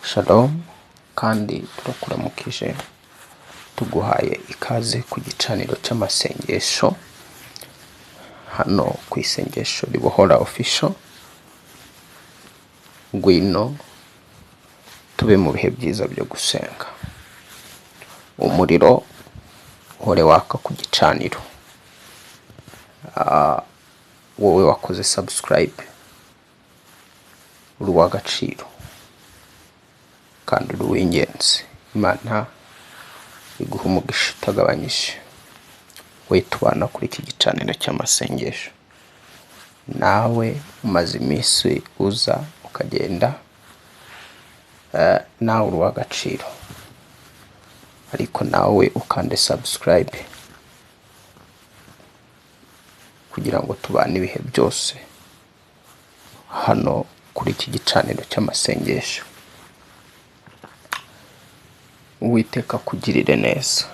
Shalom kandi turakuramukije tuguhaye ikaze ku gicaniro cy'amasengesho hano ku isengesho ribohora official. Ngwino tube mu bihe byiza byo gusenga, umuriro uhore waka ku gicaniro. Wowe wakoze subscribe uri uw'agaciro kandi uri uw'ingenzi. Imana iguha umugisha utagabanyije we tubana kuri iki gicaniro cy'amasengesho. Nawe umaze iminsi uza ukagenda, nawe uri uw'agaciro, ariko nawe ukande subscribe kugira ngo tubane ibihe byose hano kuri iki gicaniro cy'amasengesho. Uwiteka kugirire neza,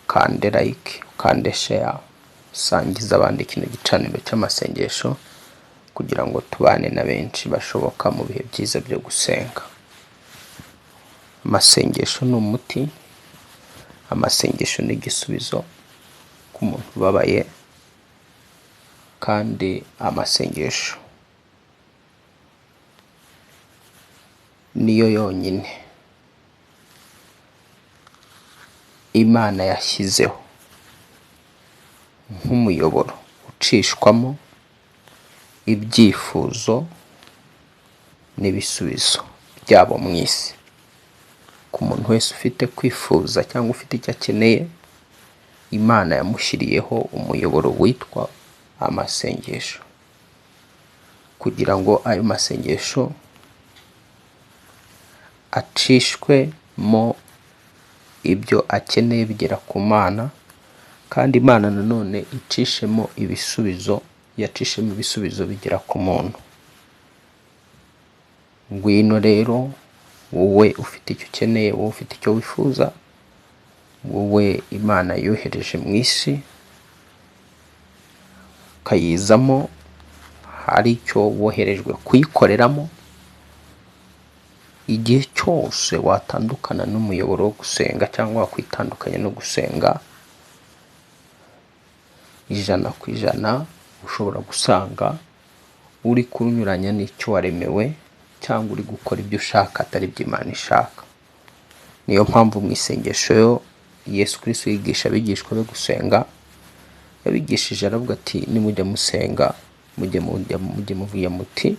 ukande like, ukande share, usangiza abandi kino gicaniro cy'amasengesho kugira ngo tubane na benshi bashoboka mu bihe byiza byo gusenga. Amasengesho ni umuti, amasengesho ni igisubizo ku muntu ubabaye, kandi amasengesho niyo yonyine Imana yashyizeho nk'umuyoboro ucishwamo ibyifuzo n'ibisubizo byabo mu isi. Ku muntu wese ufite kwifuza cyangwa ufite icyo akeneye, Imana yamushyiriyeho umuyoboro witwa amasengesho, kugira ngo ayo masengesho acishwemo ibyo akeneye bigera ku Mana, kandi Imana nanone icishemo ibisubizo, yacishemo ibisubizo bigera ku muntu. Ngwino rero wowe ufite icyo ukeneye, wowe ufite icyo wifuza, wowe Imana yohereje mu isi ukayizamo, hari icyo woherejwe kuyikoreramo. Igihe cyose watandukana n'umuyoboro wo gusenga cyangwa wakwitandukanya no gusenga, 100% ushobora gusanga uri kunyuranya n'icyo waremewe cyangwa uri gukora ibyo ushaka atari ibyo Imana ishaka. Niyo mpamvu mu isengesho Yesu Kristo yigisha abigishwa be gusenga, yabigishije aravuga ati nimujya musenga mujye muvuga muti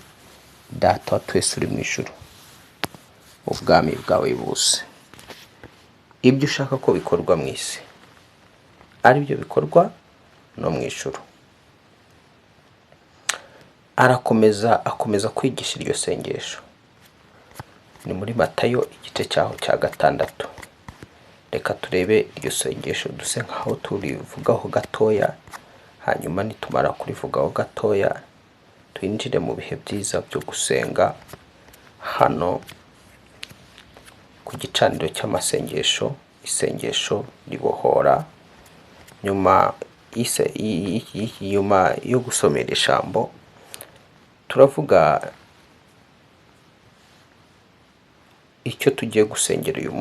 Data wa twese uri mu ijuru, ubwami bwawe buze. Ibyo ushaka ko bikorwa mu isi ari byo bikorwa no mu ijuru. Akomeza kwigisha iryo sengesho. Ni muri Matayo igice cyaho cya 6. Reka turebe iryo sengesho duse nkaho turivugaho gatoya, hanyuma nitumara kurivugaho gatoya twinjire mu bihe byiza byo gusenga hano ku gicaniro cy'amasengesho, isengesho ribohora. Nyuma yo gusomera ijambo turavuga icyo tugiye gusengera uyu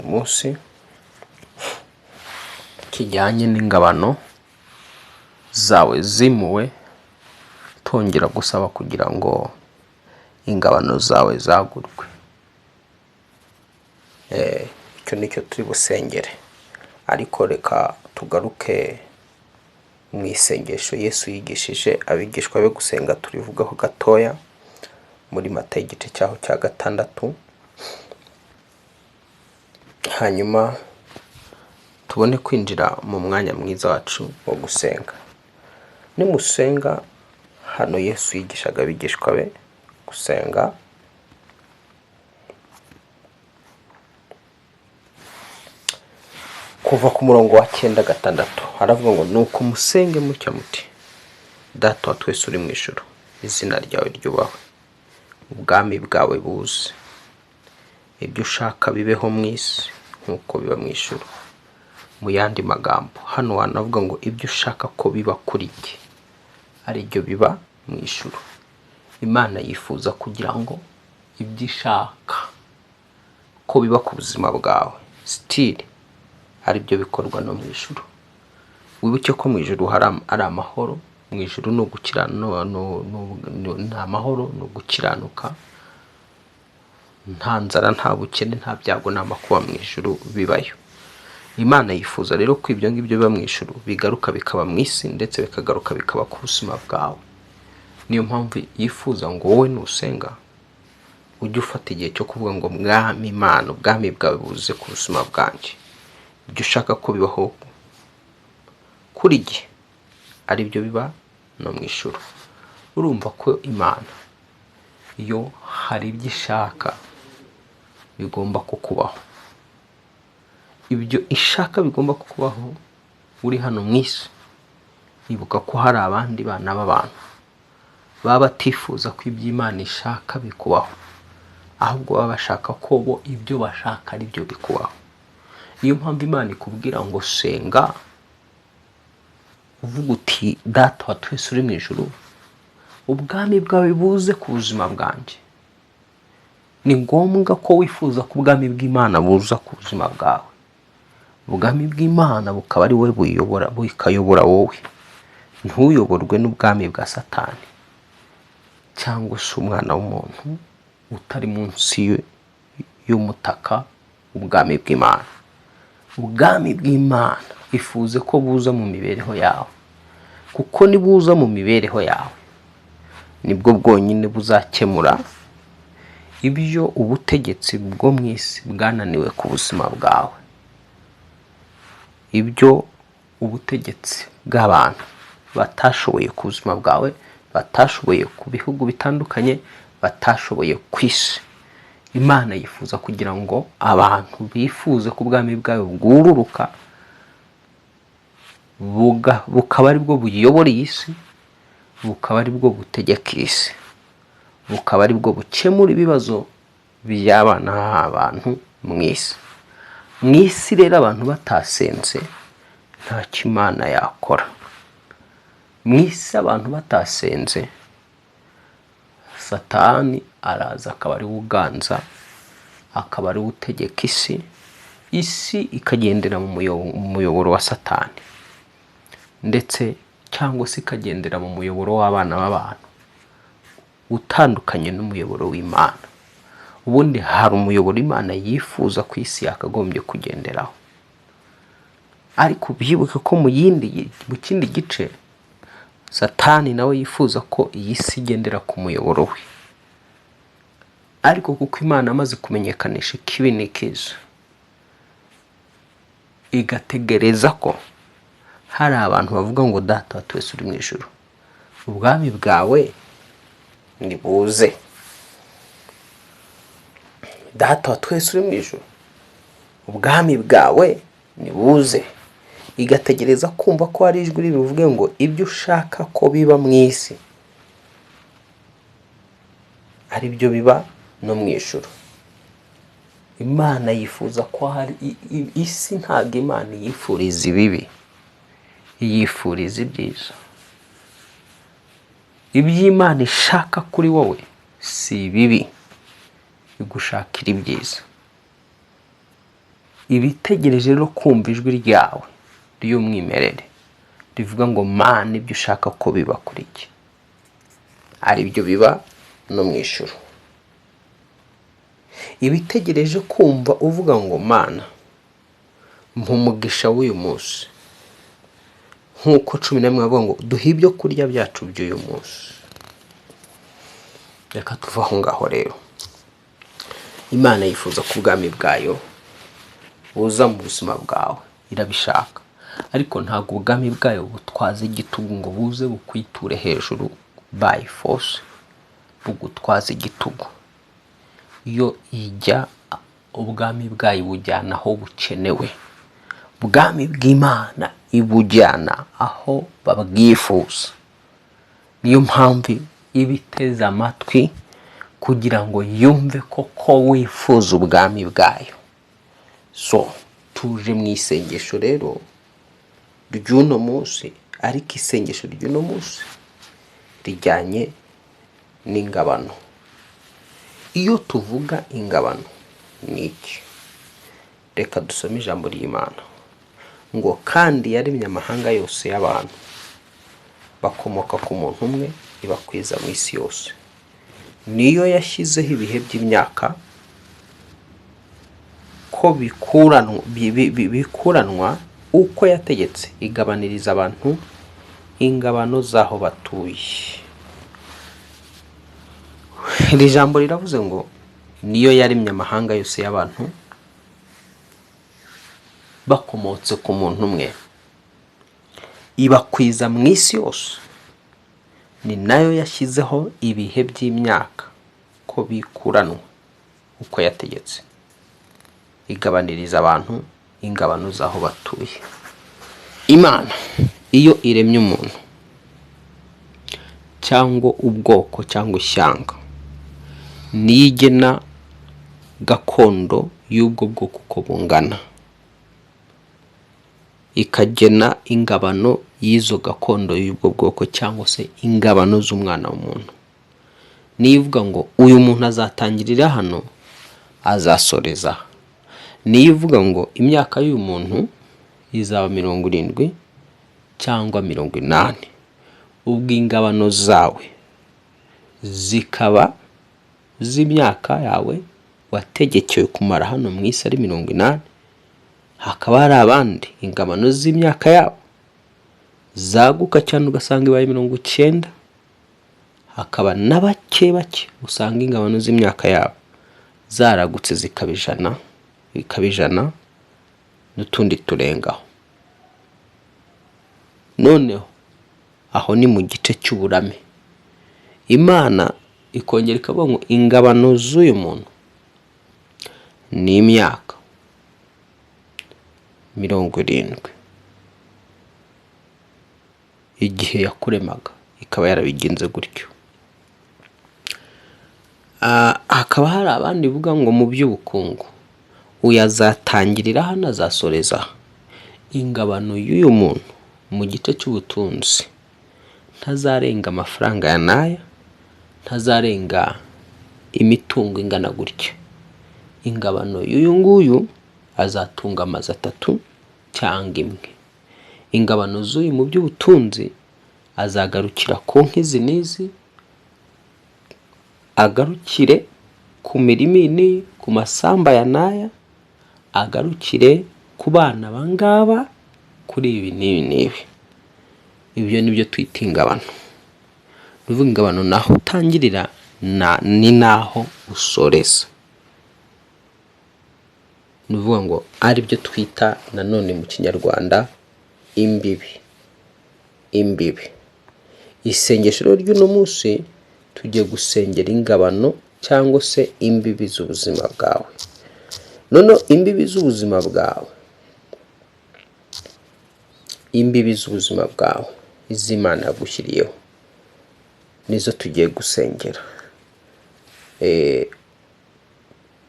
munsi. Kijyanye n'ingabano zawe zimuwe, tongera gusaba kugira ngo ingabano zawe zagurwe. Icyo nicyo turi busengere, ariko reka tugaruke mu isengesho Yesu yigishije abigishwa be gusenga. Turivugaho gatoya muri Matayo igice cyaho cya 6, hanyuma tubone kwinjira mu mwanya mwiza wacu wo gusenga. Nimusenga, hano Yesu yigishaga abigishwa be gusenga. Kuva ku murongo wa 9-6 haravuga ngo nuko musenge mutya muti Data wa twese uri mu ijuru, izina ryawe ryubahwe, ubwami bwawe buze, ibyo ushaka bibeho mu isi nk'uko biba mu ijuru. Mu yandi magambo hano wanavuga ngo ibyo ushaka ko biba kuri jye ari byo biba mu ijuru. Imana yifuza kugira ngo ibyo ishaka ko biba ku buzima bwawe still ari byo bikorwa no mu ijuru. Wibuke ko mu ijuru ari amahoro, mu ijuru no gukiranuka, nta mahoro no gukiranuka, nta nzara, nta bukene, nta byago, nta makuba mu ijuru bibayo. Imana yifuza rero ko ibyo ngibyo biba mu ijuru bigaruka bikaba mu isi, ndetse bikagaruka bikaba ku buzima bwawe. Niyo mpamvu yifuza ngo wowe nusenga ujye ufata igihe cyo kuvuga ngo mwami Imana, ubwami bwawe buze ku buzima bwanjye, ibyo ushaka ko bibaho kuri jye ari byo biba no mu ijuru. Urumva ko Imana iyo hari ibyo ishaka bigomba kukubaho. Ibyo ishaka bigomba kukubaho uri hano mu isi. Ibuka ko hari abandi bana b'abantu baba batifuza ko iby'Imana ishaka bikubaho, ahubwo baba bashaka ko bo ibyo bashaka ari byo bikubaho. Niyo mpamvu Imana ikubwira ngo senga uvuga uti Data wa twese uri mu ijuru, ubwami bwawe buze ku buzima bwanjye. Ni ngombwa ko wifuza ko ubwami bw'Imana buza ku buzima bwawe. Ubwami bw'Imana bukaba ari wowe bukayobora wowe, ntuyoborwe n'ubwami bwa Satani cyangwa se umwana w'umuntu utari munsi y'umutaka ubwami bw'Imana. Ubwami bw'Imana ifuze ko buza mu mibereho yawe, kuko nibuza mu mibereho yawe nibwo bwonyine buzakemura ibyo ubutegetsi bwo mu isi bwananiwe ku buzima bwawe, ibyo ubutegetsi bw'abantu batashoboye ku buzima bwawe, batashoboye ku bihugu bitandukanye, batashoboye ku isi. Imana yifuza kugira ngo abantu bifuze ko ubwami bwawe bwururuka, bukaba ari bwo buyobora iyi si, bukaba ari bwo butegeka isi, bukaba ari bwo bukemura ibibazo by'abana b'abantu mu isi. Mu isi rero abantu batasenze ntacyo Imana yakora. Mu isi abantu batasenze, Satani araza akaba ari uganza, akaba ari utegeka isi ikagendera mu muyoboro wa Satani, ndetse cyangwa se ikagendera mu muyoboro w'abana b'abantu utandukanye n'umuyoboro w'Imana. Ubundi hari umuyoboro Imana yifuza ku isi yakagombye kugenderaho, ariko byibuke ko mu kindi gice Satani nawe yifuza ko iyi si igendera ku muyoboro we. Ariko kuko Imana amaze kumenyekanisha ikibi n'ikiza, igategereza ko hari abantu bavuga ngo Data wa twese uri mu ijuru, ubwami bwawe nibuze. Data wa twese uri mu ijuru, ubwami bwawe nibuze. Igategereza kumva ko hari ijwi rivuge ngo ibyo ushaka ko biba mu isi ari byo biba no mu ijuru. Imana yifuza ko hari isi, ntabwo Imana yifuriza ibibi, yifuriza ibyiza. Iby'Imana ishaka kuri wowe si bibi, igushakira ibyiza. Ibitegereje rero kumva ijwi ryawe ry'umwimerere rivuga ngo Mana, ibyo ushaka ko biba kuri jye ari byo biba no mu ijuru. Ibitegereje kumva uvuga ngo Mana, mpa umugisha w'uyu munsi, nk'uko 11 bavuga ngo duhe ibyo kurya byacu by'uyu munsi. Reka tuve aho ngaho rero. Imana yifuza ko ubwami bwayo buza mu buzima bwawe, irabishaka. Ariko ntabwo ubwami bwayo butwaza igitugu ngo buze bukwiture hejuru by force, bugutwaza igitugu. Iyo ijya ubwami bwayo bujyana aho bukenewe. Ubwami bw'Imana ibujyana aho babwifuza. Niyo mpamvu ibiteza amatwi kugira ngo yumve koko wifuza ubwami bwayo. So tuje mu isengesho rero ry'uno munsi, ariko isengesho ry'uno munsi rijyanye n'ingabano. Iyo tuvuga ingabano ni iki? Reka dusome ijambo ry'Imana ngo kandi yaremye amahanga yose y'abantu bakomoka ku muntu umwe ibakwiza mu isi yose. Niyo yashyizeho ibihe by'imyaka ko bikuranwa uko yategetse, igabaniriza abantu ingabano z'aho batuye. Iri jambo riravuze ngo niyo yaremye amahanga yose y'abantu bakomotse ku muntu umwe ibakwiza mu isi yose. Ni nayo yashyizeho ibihe by'imyaka ko bikuranwa uko yategetse, igabaniriza abantu ingabano z'aho batuye. Imana iyo iremye umuntu cyangwa ubwoko cyangwa ishyanga, niyo igena gakondo y'ubwo bwoko uko bungana, ikagena ingabano y'izo gakondo y'ubwo bwoko cyangwa se ingabano z'umwana w'umuntu. Nivuga ngo uyu muntu azatangirira hano azasoreza. Nivuga ngo imyaka y'uyu muntu izaba 70 cyangwa 80, ubwo ingabano zawe zikaba z'imyaka yawe wategekewe kumara hano mu isi ari 80. Hakaba hari abandi ingabano z'imyaka yabo zaguka cyane ugasanga ibaye 90. Hakaba na bake usanga ingabano z'imyaka yabo zaragutse bikabijana n'utundi turengaho. Noneho aho ni mu gice cy'uburame. Imana ikongera ikavuga ngo ingabano z'uyu muntu ni imyaka 70. Igihe yakuremaga ikaba yarabigenze gutyo. Hakaba hari abandi bivuga ngo mu by'ubukungu uyazatangirira hano azasoreza. Ingabano y'uyu muntu mu gice cy'ubutunzi ntazarenga amafaranga ya naya, ntazarenga imitungo ingana gutya. Ingabano y'uyu nguyu azatunga amazu 3 cyangwa 1. Ingabano z'uyu mu by'ubutunzi azagarukira ku nkizi n'izi, agarukire ku mirimo ku masamba ya naya, agarukire ku bana bangaba kuri ibi n'ibi. Ibyo nibyo twita ingabano. Nuvuga ingabano naho utangirira ni naho usoreza. Nuvuga ngo ari byo twita nanone mu Kinyarwanda imbibi. Isengesho ry'uno munsi tugiye gusengera ingabano cyangwa se imbibi z'ubuzima bwawe. None imbibi z'ubuzima bwawe, iz'Imana yagushyiriyeho nizo tugiye gusengera.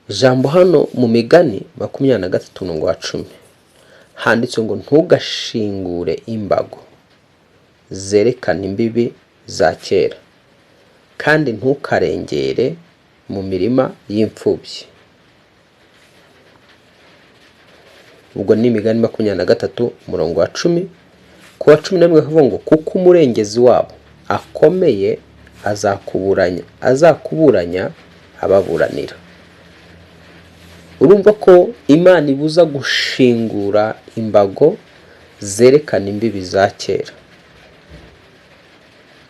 Jambo hano mu Migani 23:10 handitse ngo ntugashingure imbago zerekana imbibi za kera, kandi ntukarengere mu mirima y'imfubyi. Ubwo ni Migani 23:10. Ku wa 11 havuga ngo kuko umurengezi wabo akomeye azakuburanya ababuranira. Urumva ko Imana ibuza gushingura imbago zerekana imbibi za kera,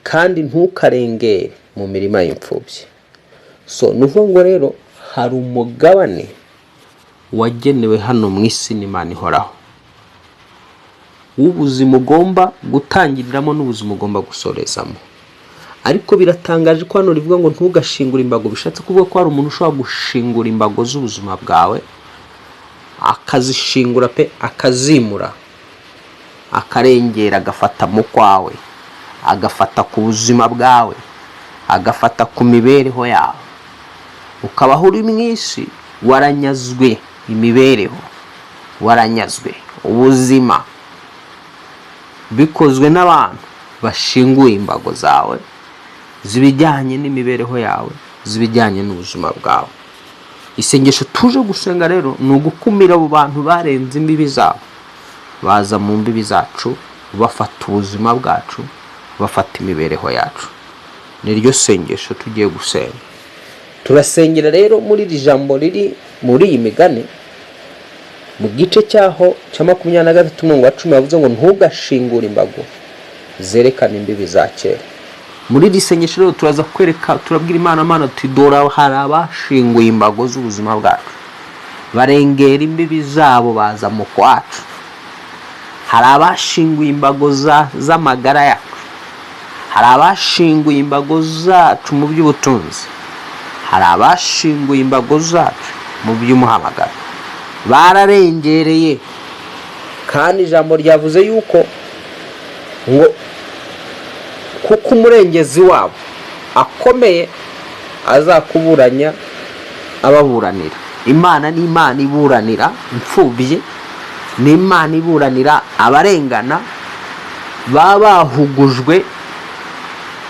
kandi ntukarengere mu mirima y'imfubyi. Nuvuga ngo rero hari umugabane wagenewe hano mu isi n'Imana ihoraho w'ubuzima ugomba gutangiriramo n'ubuzima ugomba gusorezamo. Ariko biratangaje ko hano rivuga ngo ntugashingure imbago. Bishatse kuvuga ko hari umuntu ushobora gushingura imbago z'ubuzima bwawe, akazishingura akazimura, akarengera, agafata mu kwawe, agafata ku buzima bwawe, agafata ku mibereho yawe. Ukabaho uri mu isi waranyazwe imibereho, waranyazwe ubuzima, bikozwe n'abantu bashinguye imbago zawe zibijyanye n'imibereho yawe, zibijyanye n'ubuzima bwawe. Isengesho tuje gusenga rero ni ugukumira abo bantu barenze imbibi zabo, baza mu mbibi zacu, bafata ubuzima bwacu, bafata imibereho yacu. Niryo sengesho tugiye gusenga. Turasengera rero muri iri jambo riri muri iyi migani, mu gice cyaho cya 23:10 yavuze ngo ntugashingure imbago zerekana imbibi za kera. Muri iri sengesho rero turaza kwereka, turabwira Imana tuti dora hari abashinguye imbago z'ubuzima bwacu, barengera imbibi zabo baza mu kwacu. Hari abashinguye imbago z'amagara yacu, hari abashinguye imbago zacu mu by'ubutunzi, hari abashinguye imbago zacu mu by'umuhamagaro. Bararengereye, kandi ijambo ryavuze yuko ngo kuko umurengezi wabo akomeye azakuburanya ababuranira. Imana ni Imana iburanira imfubyi, ni Imana iburanira abarengana baba bahugujwe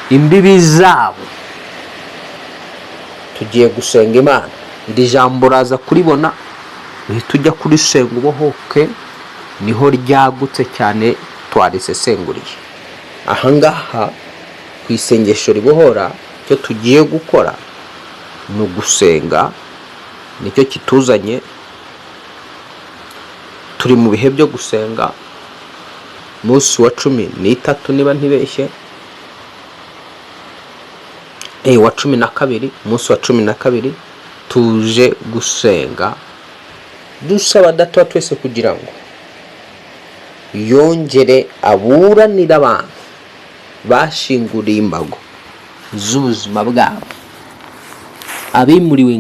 imbibi zabo. Tugiye gusenga Imana. Iri jambo raza kuribona uhita ujya kurisenga ubohoke, niho ryagutse cyane twarisesenguriye. Ahangaha ku isengesho ribohora, cyo tugiye gukora ni ugusenga, nicyo kituzanye. Turi mu bihe byo gusenga, munsi wa 13 niba ntibeshye, wa 12, munsi wa 12 tuje gusenga dusaba Data twese kugira ngo yongere aburanira abantu bashinguriye imbago z'ubuzima bwabo, abimuriwe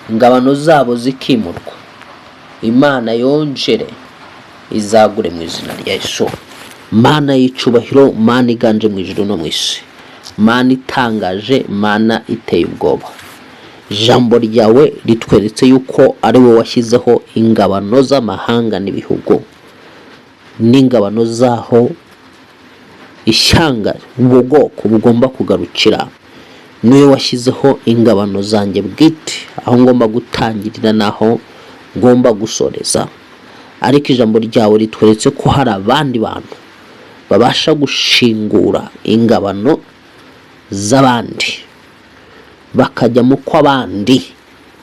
ingabano zabo zikimurwa. Imana yongere izagure mu izina rya Yesu. Mana y'icubahiro, Mana iganje mu ijuru no mu isi, Mana itangaje, Mana iteye ubwoba. Jambo ryawe ritweretse yuko ari wowe washyizeho ingabano z'amahanga n'ibihugu, n'ingabano zaho ishyanga ubwoko bugomba kugarukira. Niwe washyizeho ingabano zanjye bwite, aho ngomba gutangirira naho ngomba gusoreza. Ariko ijambo ryawe ritweretse ko hari abandi bantu babasha gushingura ingabano z'abandi, bakajya mu kw'abandi,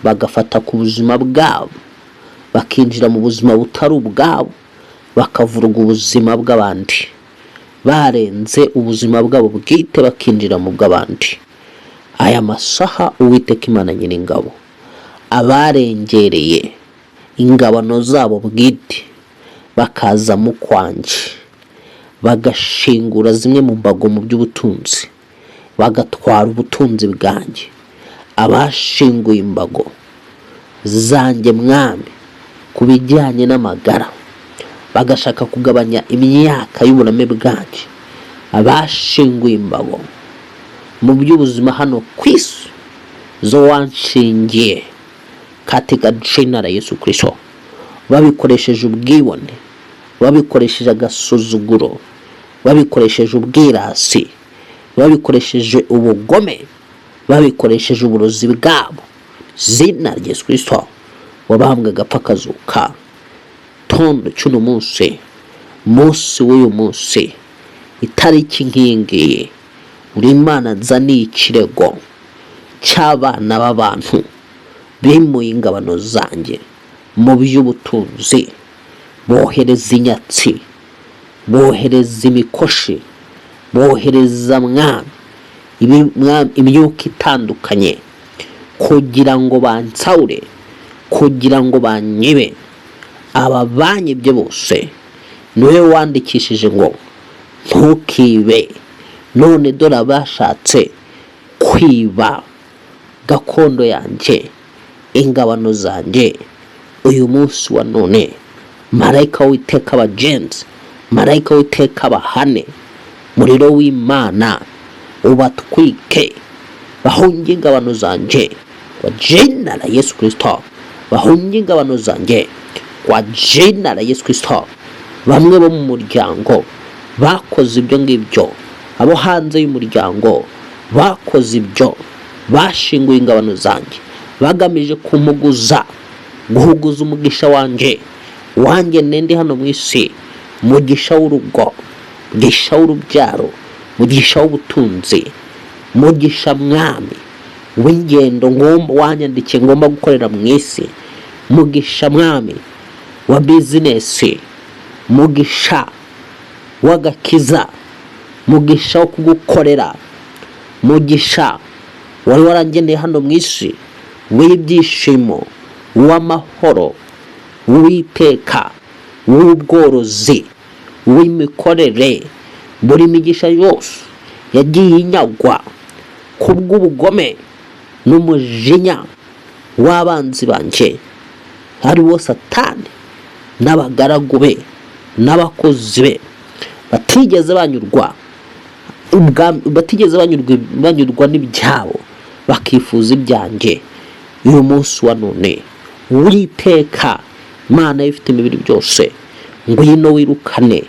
bagafata ku buzima bwabo, bakinjira mu buzima butari ubwabo, bakavuruga ubuzima bw'abandi, barenze ubuzima bwabo bwite bakinjira mu bw'abandi. Aya masaha Uwiteka Imana Nyiringabo, abarengereye ingabano zabo bwite bakaza mu kwanje, bagashingura zimwe mu mbago mu by'ubutunzi, bagatwara ubutunzi bwanjye, abashinguye imbago zanjye Mwami ku bijyanye n'amagara, bagashaka kugabanya imyaka y'uburame bwanjye, abashinguye imbago mu by'ubuzima hano ku isi zo wanshingiye katika jina la Yesu Kristo, babikoresheje ubwibone, babikoresheje agasuzuguro, babikoresheje ubwirasi, babikoresheje ubugome, babikoresheje uburozi bwabo. Zina rya Yesu Kristo wabambwe agapfa akazuka, tondo cy'uno munsi w'uyu munsi, itariki nk'iyingiyi, uri Imana nzaniye ikirego cy'abana b'abantu bimuye ingabano zanjye mu by'ubutunzi, bohereza inyatsi, bohereza imikoshi, bohereza Mwami imyuka itandukanye kugira ngo bansaure, kugira ngo banyibe. Aba banyibye bose niwe wandikishije ngo ntukibe, none dore bashatse kwiba gakondo yanjye, ingabano zanjye. Uyu munsi wa none marayika w'Uwiteka abagenzi, marayika w'Uwiteka abahane, muriro w'Imana ubatwike, bahunge ingabano zanjye kwa jina la Yesu Kristo, bahunge ingabano zanjye kwa jina la Yesu Kristo. Bamwe bo mu muryango bakoze ibyo ngibyo, abo hanze y'umuryango bakoze ibyo, bashinguye ingabano zanjye bagamije kumuguza, guhuguza umugisha wanjye ndi hano mu isi, umugisha w'urugo, umugisha w'urubyaro, umugisha w'ubutunzi, umugisha mwami w'ingendo wanyandikiye ngomba gukorera mu isi, umugisha mwami wa bizinesi, umugisha w'agakiza, umugisha wo kugukorera, umugisha wari warangeneye hano mu isi w'ibyishimo, w'amahoro, w'iteka, w'ubworozi, w'imikorere. Buri migisha yose yagiye inyagwa kubw'ubugome n'umujinya w'abanzi banjye, ari wo Satani n'abagaragu be n'abakozi be, batigeze banyurwa n'ibyabo, bakifuza ibyanjye. Uyu munsi wa none Uwiteka Imana ifite imibiri byose, ngwino wirukane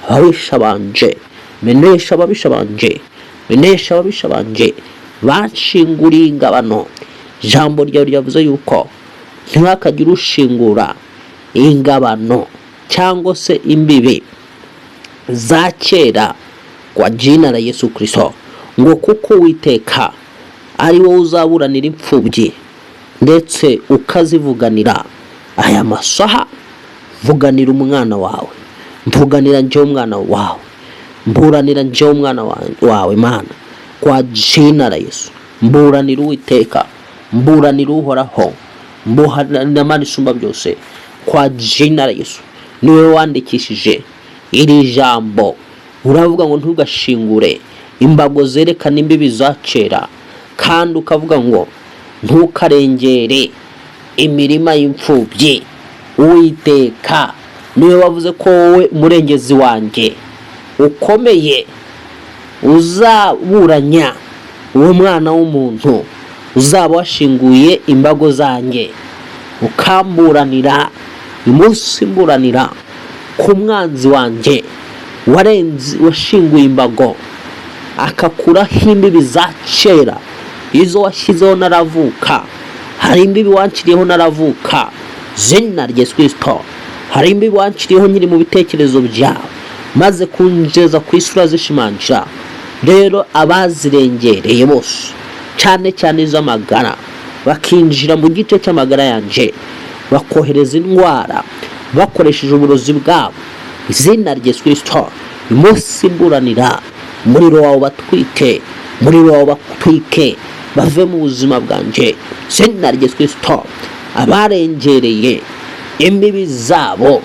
ababisha banje, menesha ababisha banje, menesha ababisha banje banshinguriye ingabano. Ijambo ryawe ryavuze yuko ntihakagire ushingura ingabano cyangwa se imbibi za kera kwa jina la Yesu Kristo, ngo kuko Uwiteka ari wowe uzaburanira imfubyi ndetse ukazivuganira. Aya masaha vuganira umwana wawe, mvuganira njyewe umwana wawe, mburanira njyewe umwana wawe Mana, kwa jina la Yesu. Mburanira Uwiteka, mburanira Uhoraho, mburanira Mana isumba byose, kwa jina la Yesu. Niwe wandikishije iri jambo, uravuga ngo ntugashingure imbago zerekana imbibi za kera, kandi ukavuga ngo ntukarengere imirima y'imfubyi. Uwiteka niwe wavuze ko wowe umurengezi wanjye ukomeye uzaburanya uwo mwana w'umuntu, uzaba washinguye imbago zanjye ukamburanira. Umunsi mburanira ku mwanzi wanjye washinguye imbago, akakuraho imbibi za kera, izo washyizeho naravuka. Hari imbibi wanciriyeho naravuka, zina rya Yesu Kristo. Hari imbibi wanciriyeho nyiri mu bitekerezo byawe, maze kunjeza ku isura zishimangira. Rero abazirengereye bose, cyane cyane iz'amagara, bakinjira mu gice cy'amagara yanjye, bakohereza indwara bakoresheje uburozi bwabo, izina rya Yesu Kristo. Umunsi mburanira, umuriro wawe batwike, umuriro wawe batwike, bave mu buzima bwanjye, izina rya Yesu Kristo. Abarengereye imbibi zabo,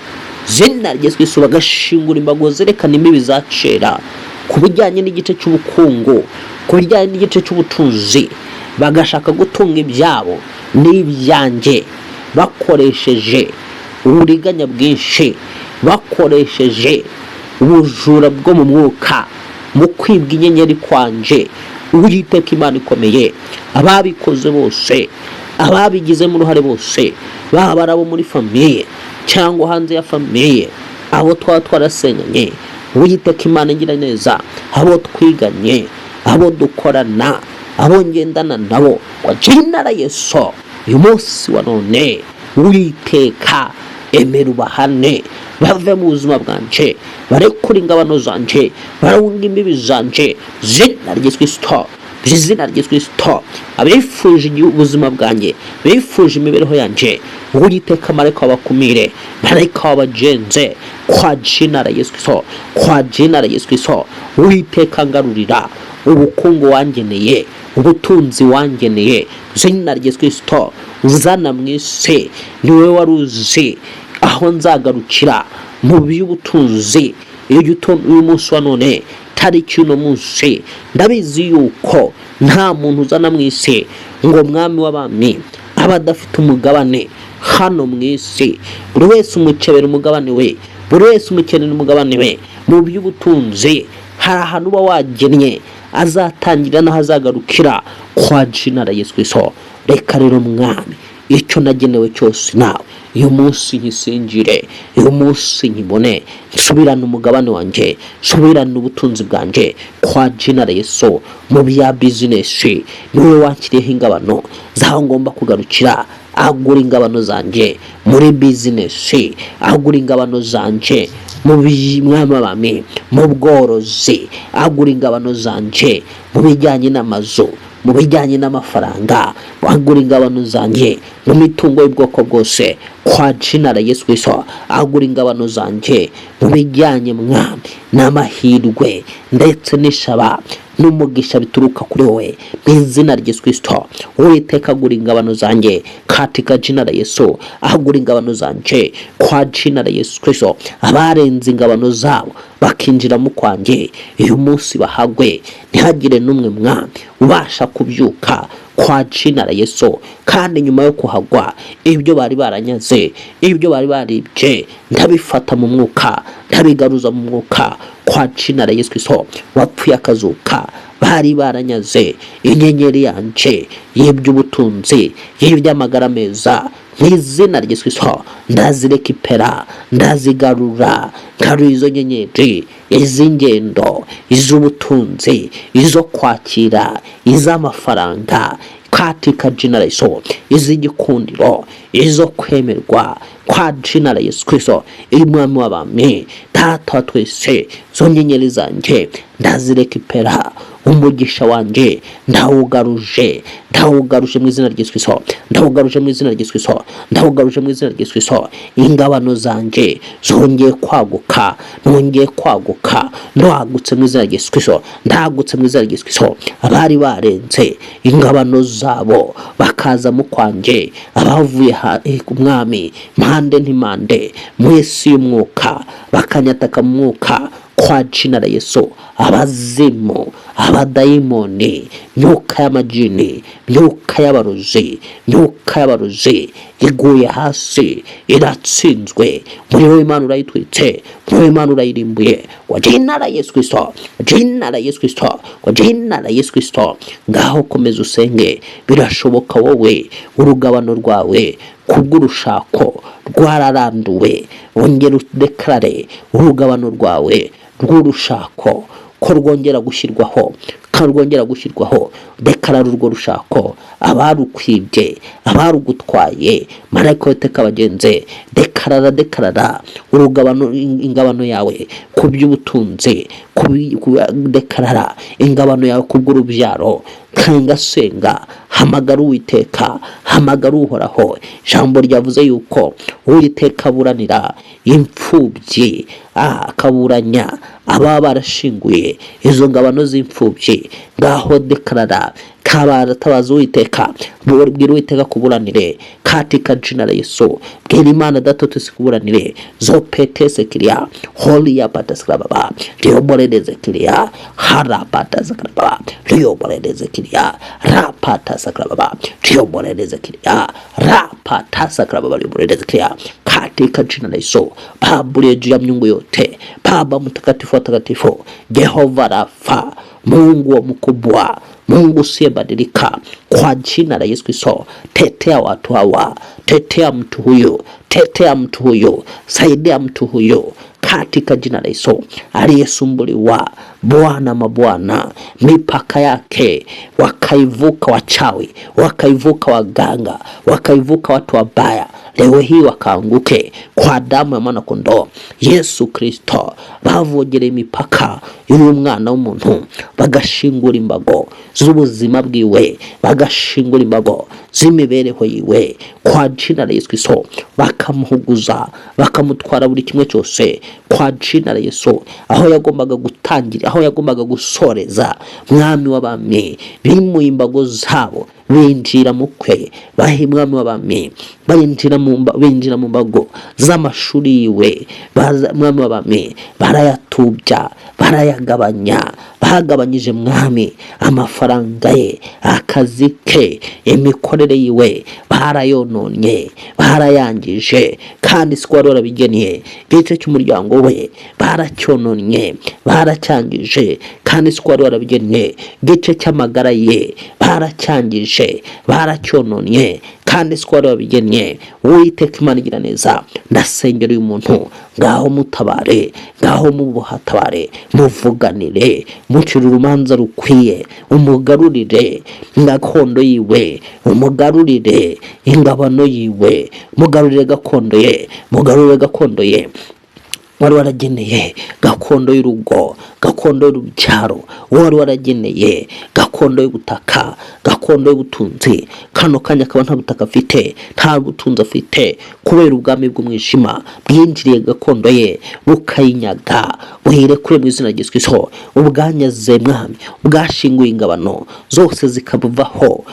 izina rya Yesu Kristo, bagashingura imbago zerekana imbibi za kera ku bijyanye n'igice cy'ubukungu, ku bijyanye n'igice cy'ubutunzi, bagashaka gutunga ibyabo n'ibyanjye bakoresheje uburiganya bwinshi, bakoresheje ubujura bwo mu mwuka, mu kwibwa inyenyeri kwanje. Uwiteka Imana ikomeye, ababikoze bose, ababigizemo uruhare bose, baba abo muri famiye cyangwa hanze ya famiye, abo twarasenyanye, Uwiteka Imana ngira neza, abo twiganye, abo dukorana, abo ngendana nabo, kwa jina la Yesu. Uyu munsi wa none Uwiteka emera ubahane, bave mu buzima bwanje, barekure ingabano zanje, barunga imbibi zanje, zina rya Yesu Kristo, izina rya Yesu Kristo. Abifuje ubuzima bwanjye, bifuje imibereho yanje, Uwiteka marayika wabakumire, marayika wabagenze, kwa jina la Yesu Kristo, kwa jina la Yesu Kristo. Uwiteka ngarurira ubukungu wangeneye, ubutunzi wangeneye, zina rya Yesu Kristo. Uzana mu isi, niwe waruzi aho nzagarukira mu by'ubutunzi. Uyu munsi wa none, tariki uno munsi, ndabizi yuko nta muntu uzana mu isi ngo mwami w'abami aba adafite umugabane hano mu isi. Buri wese umukebera umugabane we, buri wese umukenera umugabane we mu by'ubutunzi. Hari ahantu uba wagennye azatangira n'aho azagarukira, kwa jina la Yesu Kristo. Reka rero mwami icyo nagenewe cyose nawe uyu munsi nyisinjire, uyu munsi nyibone, nsubirane umugabane wanjye, nsubirane ubutunzi bwanjye kwa jina la Yesu. Mu bya bizinesi niwe wakiriyeho ingabano zaho ngomba kugarukira, agura ingabano zanjye muri bizinesi, agura ingabano zanjye mu mwami, mu bworozi, agura ingabano zanjye mu bijyanye n'amazu, mu bijyanye n'amafaranga, agura ingabano zanjye mu mitungo y'ubwoko bwose kwa jina la Yesu Kristo. Agura ingabano zanjye mu bijyanye mwami n'amahirwe ndetse n'ishaba n'umugisha bituruka kuri wowe mu izina rya Yesu Kristo. Uwiteka agura ingabano zanjye katika jina la Yesu. Agura ingabano zanjye kwa jina la Yesu Kristo. Abarenze ingabano zabo bakinjira mu kwanjye uyu munsi bahagwe, ntihagire n'umwe mwami ubasha kubyuka kwa jina la Yesu. Kandi nyuma yo kuhagwa ibyo bari baranyaze, ibyo bari baribye, ndabifata mu mwuka, ndabigaruza mu mwuka kwa jina la Yesu Kristo. Wapfuye akazuka, bari baranyaze inyenyeri yanje y'iby'ubutunzi, y'iby'amagara meza, mu izina rya Yesu Kristo ndazireka ipera, ndazigarura, ngaruye izo nyenyeri, iz'ingendo, iz'ubutunzi, izo kwakira, iz'amafaranga katika jina la Yesu, iz'igikundiro, izo kwemerwa kwa jina la Yesu Kristo. Umwami w'abami, data wa twese, zo nyenyeri zanjye ndazireka ipera, umugisha wanjye ndawugaruje mu izina rya Yesu Kristo, ndawugaruje mu izina rya Yesu Kristo, ndawugaruje mu izina rya Yesu Kristo. Ingabano zanjye zongeye kwaguka, nongeye kwaguka, ndagutse mu izina rya Yesu Kristo, ndagutse mu izina rya Yesu Kristo. Abari barenze ingabano zabo bakaza mu kwanjye, abavuye ku mwami mpande n'impande mu isi y'umwuka, bakanyataka mu mwuka kwa jina la Yesu. Abazimu, abadayimoni, myuka y'amajini, myuka y'abarozi iguye hasi, iratsinzwe. Muri wowe Imana urayitwitse, muri wowe Imana urayirimbuye kwa jina la Yesu Kristo, jina la Yesu Kristo, kwa jina la Yesu Kristo. Ngaho komeza usenge, birashoboka wowe urugabano rwawe kubw'urushako rwararanduwe. Wongera udeklare urugabano rwawe rw'urushako ko rwongera gushyirwaho, dekarara urwo rushako, abarukwibye, abarugutwaye, marayika w'Uwiteka bagenze, dekarara urugabano, ingabano yawe ku by'ubutunzi, dekarara ingabano yawe ku bw'urubyaro. Senga, hamagara Uwiteka, hamagara Uhoraho. Ijambo ryavuze yuko Uwiteka aburanira imfubyi, akaburanya ababa barashinguye izo ngabano z'imfubyi. Ngaho dekarara tabaza Uwiteka, bwira Uwiteka kuburanire katika jina la Yesu. Bwira Imana Data tusikuburanire zo petese kiria holy ya patasakra baba leo boredeze kiria hara patasakra baba leo boredeze kiria ra patasakra baba leo boredeze kiria ra patasakra baba leo boredeze kiria katika jina la Yesu. Baba juu ya miungu yote, Baba mtakatifu watakatifu, Jehova Rafa, Mungu wa mkubwa, Mungu usiyebadilika, kwa jina la Yesu Kristo, tetea watu hawa, tetea mtu huyo, saidia mtu huyo katika jina la Yesu. Aliyesumbuliwa, Bwana mabwana, mipaka yake wakaivuka wachawi, wakaivuka waganga, wakaivuka watu wabaya, leo hii wakaanguke kwa damu ya mwana kondoo Yesu Kristo. Bavogere imipaka y'uyu mwana w'umuntu, bagashingura imbago z'ubuzima bwiwe, bagashingura imbago z'imibereho yiwe kwa jina la Yesu Kristo. Bakamuhuguza, bakamutwara buri kimwe cyose kwa jina la Yesu. Aho yagombaga gutangira, aho yagombaga gusoreza, mwami w'abami, bimuye imbago zabo, binjira mu kwe, bahe mwami w'abami, binjira mu mbago z'amashuri yiwe, mwami w'abami, barayatubya, barayagabanya, bagabanyije mwami amafaranga ye, akazi ke, imikorere yiwe, barayononye, barayangije, kandi siko wari warabigeniye. Igice cy'umuryango we baracyononye, baracyangije, kandi siko wari warabigeniye. Igice cy'amagara ye baracyangije, baracyononye, kandi siko wari wabigennye. Uwiteka Imana igira neza, ndasengera uyu muntu, ngaho mutabare, ngaho mubuhatabare, muvuganire, mucire urumanza rukwiye, umugarurire gakondo yiwe, umugarurire ingabano yiwe, mugarurire gakondo ye, mugarurire gakondo ye wari warageneye, gakondo y'urugo, gakondo y'urubyaro, wari warageneye, gakondo y'ubutaka, gakondo y'ubutunzi. Kano kanya akaba nta butaka afite, nta butunzi afite, kubera ubwami bw'umwijima bwinjiriye gakondo ye bukayinyaga. Buhire kure mu izina rya Yesu Kristo. Ubwanyaze mwami, bwashinguye ingabano zose zikabuvaho,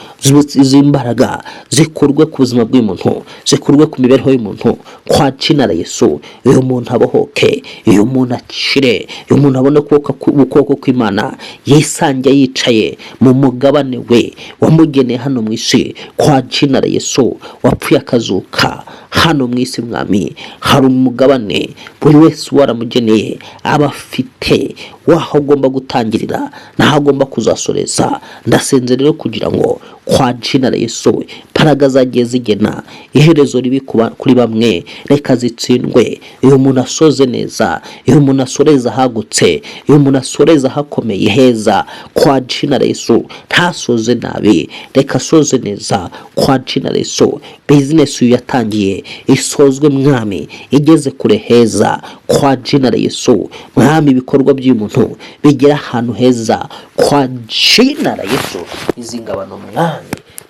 imbaraga zikurwe ku buzima bw'umuntu, zikurwe ku mibereho y'umuntu, kwa jina la Yesu. Uyu muntu abohoke, uyu muntu akire, uyu muntu abone ukuboko kw'Imana yisange yicaye mu mugabane we wamugeneye hano mu isi, kwa jina la Yesu. Wapfuye akazuka hano mu isi mwami, hari umugabane buri wese waramugeneye aba afite, waho agomba gutangirira naho agomba kuzasoreza. Ndasenze rero kugira ngo kwa jina la Yesu imbaraga zagiye zigena iherezo ribi kuri bamwe reka zitsindwe. Uyu muntu asoze neza, uyu muntu asoreza hagutse, uyu muntu asoreza hakomeye heza, kwa jina la Yesu. Ntasoze nabi, reka asoze neza, kwa jina la Yesu. Business uyu yatangiye isozwe mwami, igeze kure heza, kwa jina la Yesu. Mwami ibikorwa by'umuntu bigera ahantu heza, kwa jina la Yesu. Izi ngabano mwami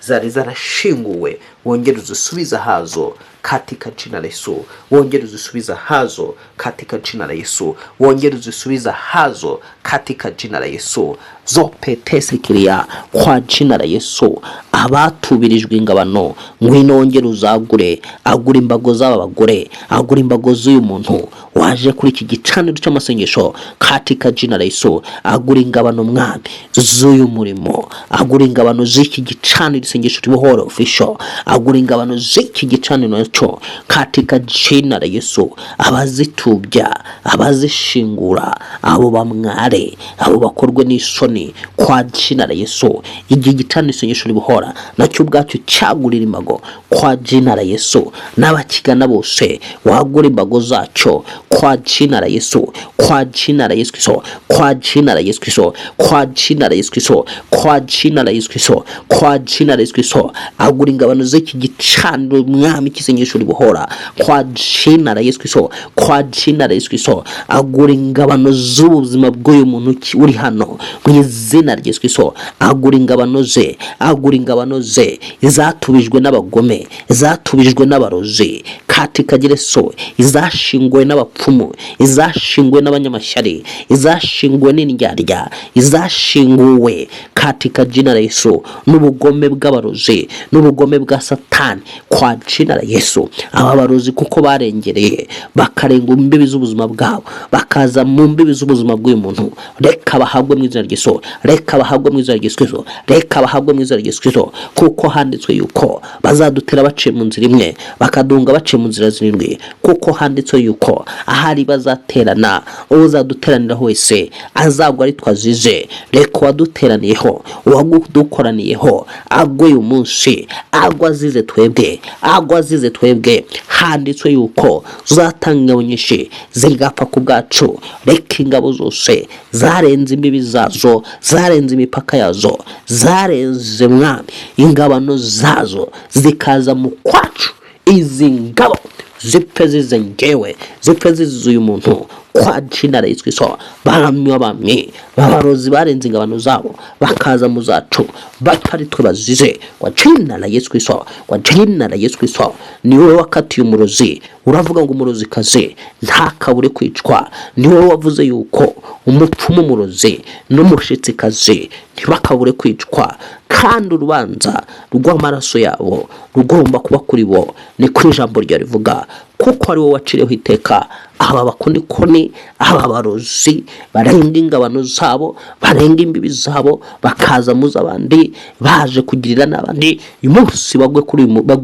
zari zarashinguwe, wongere uzisubiza hazo katika jina la Yesu. Wongere uzisubiza hazo katika jina la Yesu. Wongere uzisubiza hazo katika jina la Yesu. Zopetesekiria kwa jina la Yesu. Abatubirijwe ingabano ngwino wongere uzagure, agura imbago z'aba bagore, agura imbago z'uyu muntu waje kuri iki gicaniro cy'amasengesho katika jina la Yesu. Agura ingabano mwami z'uyu murimo, agura ingabano z'iki gicaniro isengesho ribohora official, agura ingabano z'iki gicaniro cyo katika jina la Yesu. Abazitubya, abazishingura, abo bamware, abo bakorwe n'isoni, kwa jina la Yesu. Iki gicaniro isengesho ribohora nacyo ubwacyo cyagurira imbago, kwa jina la Yesu. N'abakigana bose wagura imbago zacyo, kwa jina la Yesu, kwa jina la Yesu Kristo, kwa jina la Yesu Kristo, kwa jina la Yesu Kristo, kwa jina la Yesu Kristo, kwa jina la Yesu Kristo. Agura ingabano z'iki gicaniro mwami cy'isengesho ribohora, kwa jina la Yesu Kristo, kwa jina la Yesu Kristo. Agura ingabano z'ubuzima bw'uyu muntu uri hano mu izina rya Yesu Kristo. Agura ingabano ze, agura ingabano ze izatubijwe n'abagome, izatubijwe n'abarozi katika Yesu, izashingwe n'abapfumu, izashingwe n'abanyamashyari, izashingwe n'indyarya, izashinguwe katika jina la Yesu. N'ubugome bw'abarozi, n'ubugome bwa Satani, kwa jina la Yesu. Aba barozi kuko barengereye bakarenga imbibi z'ubuzima bwabo, bakaza mu mbibi z'ubuzima bw'uyu muntu, reka bahagwe mu izina rya Yesu, reka bahagwe mu izina rya Yesu, reka bahagwe mu izina rya Yesu. Kuko handitswe yuko bazadutera baciye mu nzira imwe, bakadunga baciye mu nzira zirindwi. Kuko handitswe yuko ahari bazaterana, uzaduteranira wese azagwa ari twazize. Reka waduteraniyeho, uwadukoraniyeho agwe uyu munsi, agwa azize twebwe, agwa azize twebwe. Handitswe yuko uzatanga ingabo nyinshi zigapfa ku bwacu. Reka ingabo zose zarenze imbibi zazo, zarenze imipaka yazo, zarenze mwami ingabano zazo zikaza mu kwacu. Izi ngabo zipfe zizengewe, zipfe zizuye umuntu, kwa jina la Yesu Kristo. Baramye abami babarozi barenze ingabano zabo bakaza mu zacu, batari twe bazize, kwa jina la Yesu Kristo, kwa jina la Yesu Kristo. Ni wowe wakatiye umurozi, uravuga ngo umurozi kaze ntakabure kwicwa. Ni wowe wavuze yuko umupfumu umurozi n'umushitsi kaze ntibakabure kwicwa, kandi urubanza rw'amaraso yabo rugomba kuba kuri bo. Ni kuri ijambo rya rivuga, kuko ari wowe waciriyeho iteka aba bakonikoni, aba barozi barenga ingabano zabo, barenga imbibi zabo, bakaza mu z'abandi baje kugirira n'abandi. Uyu munsi bagwe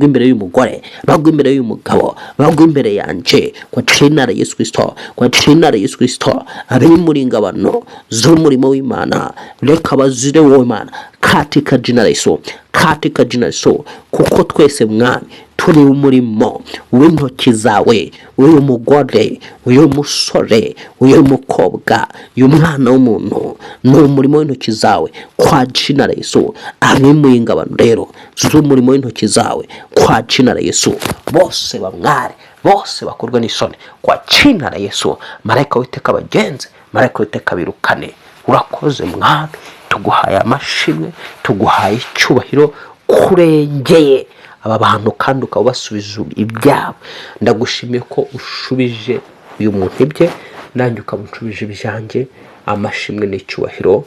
imbere y'umugore, bagwe imbere y'umugabo, bagwe imbere yanje kwa Trinara Yesu Kristo, kwa Trinara Yesu Kristo. Abari muri ingabano z'umurimo w'Imana reka bazire wowe Imana katika jina la Yesu, katika jina la Yesu, kuko twese mwami turi umurimo w'intoki zawe, uyu mugore, uyu musore, uyu mukobwa, uyu mwana w'umuntu, ni umurimo w'intoki zawe kwa jina la Yesu. Abari mu ingabano rero z'umurimo w'intoki zawe kwa jina la Yesu, bose bamware, bose bakorwe n'isoni kwa jina la Yesu. Marayika w'iteka bagenze, marayika w'iteka birukane. Urakoze mwami, tuguhaye amashimwe, tuguhaye icyubahiro kurengeye aba bantu kandi ukabasubiza ibyabo. Ndagushimiye ko ushubije uyu muntu ibye, nanjye ukamushubije ibyanjye. Amashimwe n'icyubahiro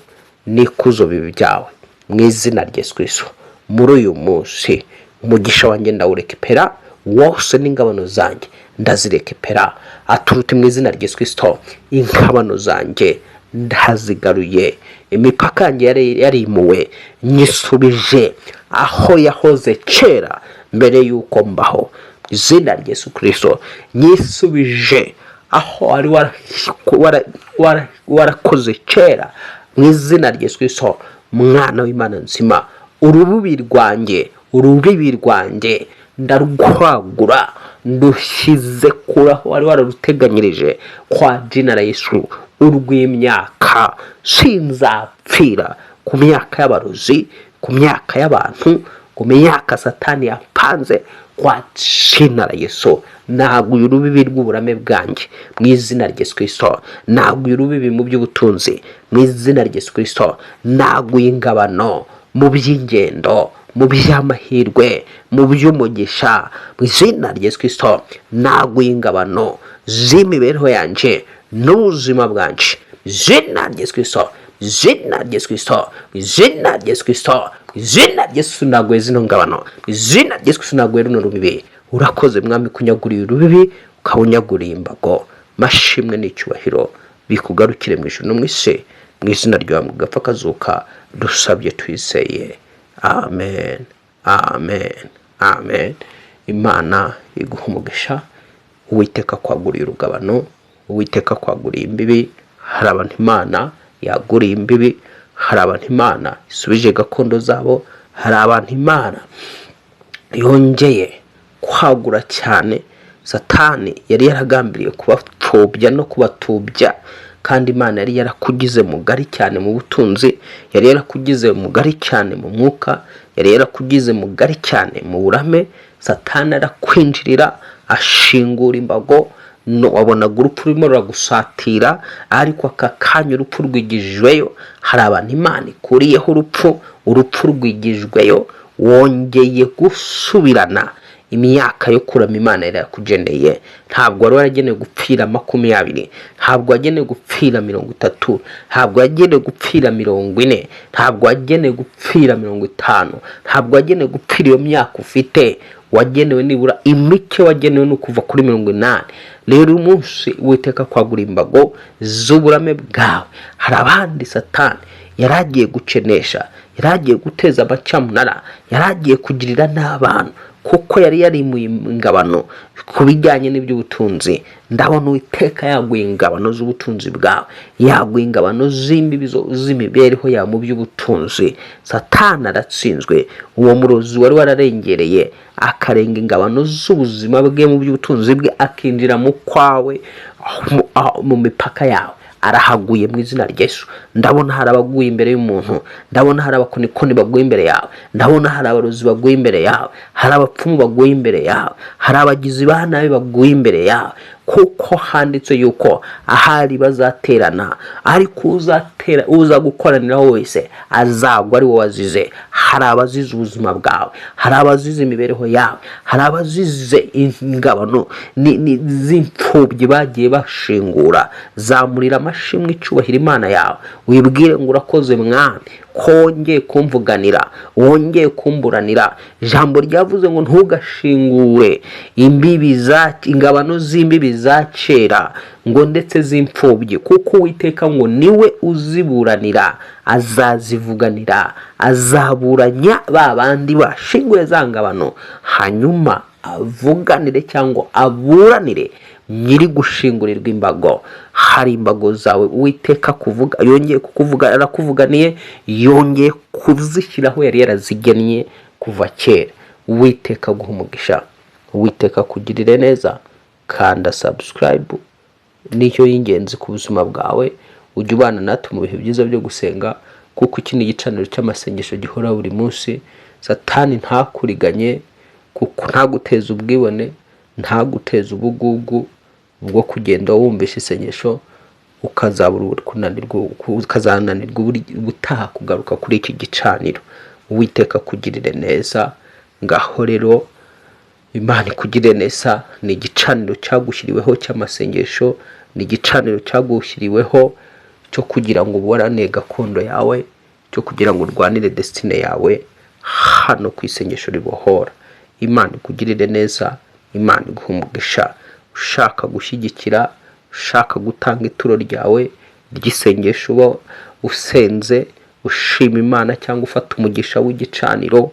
n'ikuzo bibi byawe mu izina rya Yesu Kristo. Muri uyu munsi umugisha wanjye ndawurekepera wose, n'ingabano zanjye ndazirekepera aturute mu izina rya Yesu Kristo. Ingabano zanjye ndazigaruye, imipaka yanjye yarimuwe nyisubije aho yahoze kera mbere y'uko mbaho. Izina rya Yesu Kristo nyisubije aho wari warakoze kera mu izina rya Yesu Kristo. Mwana w'Imana nzima, urubibi rwanjye ndarwagura, ndushyize kuraho wari wararuteganyirije kwa jina la Yesu. Urw'imyaka sinzapfira, ku myaka y'abarozi, ku myaka y'abantu, ku myaka Satani yapanze kwa jina la Yesu. Naguye urubibi rw'uburame bwanjye mu izina rya Yesu Kristo. Naguye urubibi mu by'ubutunzi mu izina rya Yesu Kristo. Naguye ingabano mu by'ingendo, mu by'amahirwe, mu by'umugisha mu izina rya Yesu Kristo. Naguye ingabano z'imibereho yanjye n'ubuzima bwanjye izina rya Yesu Kristo, izina rya Yesu Kristo, izina rya Yesu Kristo, izina rya Yesu. Naguye zino ngabano izina rya Yesu Kristo, naguye runo rubibi. Urakoze mwami kunyaguriye urubibi, ukawunyaguriye imbago. Mashimwe n'icyubahiro bikugarukire mu ijuru no mu isi, mu izina ryawe mugapfa kazuka dusabye twizeye. Amen, amen, amen. Imana iguha umugisha. Uwiteka kwaguriye urugabano, Uwiteka kwaguriye imbibi. Hari abantu Imana yaguriye imbibi, hari abantu Imana isubije gakondo zabo, hari abantu Imana yongeye kwagura cyane. Satani yari yaragambiriye kubapfobya no kubatubya, kandi Imana yari yarakugize mugari cyane mu butunzi, yari yarakugize mugari cyane mu mwuka, yari yarakugize mugari cyane mu burame. Satani arakwinjirira, ashingura imbago. Wabonaga urupfu rurimo ruragusatira, ariko aka kanya urupfu rwigijweyo. Hari abantu Imana ikuriyeho urupfu rwigijweyo. Wongeye gusubirana imyaka yo kurama Imana yari yakugendeye. Ntabwo wari waragenewe gupfira 20, ntabwo wagenewe gupfira 30, ntabwo wagenewe gupfira 40, ntabwo wagenewe gupfira 50, ntabwo wagenewe gupfira iyo myaka ufite. Wagenewe nibura imike, wagenewe no kuva kuri 80. Rero umunsi Uwiteka kwagura imbago z'uburame bwawe. Hari abandi Satani yaragiye gucenesha, yaragiye guteza amacamunara, yaragiye kugirira n'abantu, kuko yari yarimuye ingabano ku bijyanye n'iby'ubutunzi. Ndabona Uwiteka yaguye ingabano z'ubutunzi bwawe, yaguye ingabano z'imibereho yawe mu by'ubutunzi. Satani aratsinzwe. Uwo murozi wari wararengereye akarenga ingabano z'ubuzima bwe mu by'ubutunzi bwe, akinjira mu kwawe, mu mipaka yawe, arahaguye mu izina rya Yesu. Ndabona hari abaguye imbere y'umuntu, ndabona hari abakonikoni baguye imbere yawe, ndabona hari abarozi baguye imbere yawe, hari abapfumu baguye imbere yawe, hari abagizi ba nabi baguye imbere yawe. Kuko handitse yuko ahari bazaterana, ariko uza gukoraniraho wese azagwa ari wowe wazize. Hari abazize ubuzima bwawe, hari abazize imibereho yawe, hari abazize ingabano z'imfubyi bagiye bashingura. Zamurira amashimwe icyubahiro Imana yawe, wibwire ngo urakoze mwami, ko wongeye kumvuganira, wongeye kumburanira. Ijambo ryavuze ngo ntugashingure ingabano z'imbibi za kera ngo ndetse z'imfubyi, kuko Uwiteka ngo niwe uziburanira, azazivuganira, azaburanya ba bandi bashinguye za ngabano, hanyuma avuganire cyangwa aburanire nyiri gushingurirwa imbago. Hari imbago zawe Uwiteka kuvuga, yongeye kukuvuga, arakuvuganiye, yongeye kuzishyiraho yari yarazigennye kuva kera. Uwiteka guha umugisha, Uwiteka kugirire neza. Kanda subscribe, nicyo y'ingenzi ku buzima bwawe. Ujye ubana natwe mu bihe byiza byo gusenga, kuko iki ni igicaniro cy'amasengesho gihora buri munsi. Satani ntakuriganye, kuko ntaguteza ubwibone, ntaguteza ubugugu bwo kugenda wumvisha isengesho ukazananirwa ubutaha kugaruka kuri iki gicaniro. Uwiteka kugirire neza. Ngaho rero Imana ikugirire neza. Ni igicaniro cyagushyiriweho cy'amasengesho, ni igicaniro cyagushyiriweho cyo kugira ngo uburane gakondo yawe, cyo kugira ngo urwanire destiny yawe hano ku isengesho ribohora. Imana ikugirire neza, Imana iguha umugisha. Ushaka gushyigikira, ushaka gutanga ituro ryawe ry'isengesho uba usenze ushima Imana, cyangwa ufata umugisha w'igicaniro,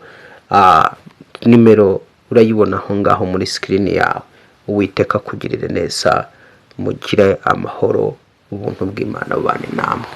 nimero urayibona aho ngaho muri screen yawe. Uwiteka kugirire neza, mugire amahoro, ubuntu bw'Imana bubane namwe.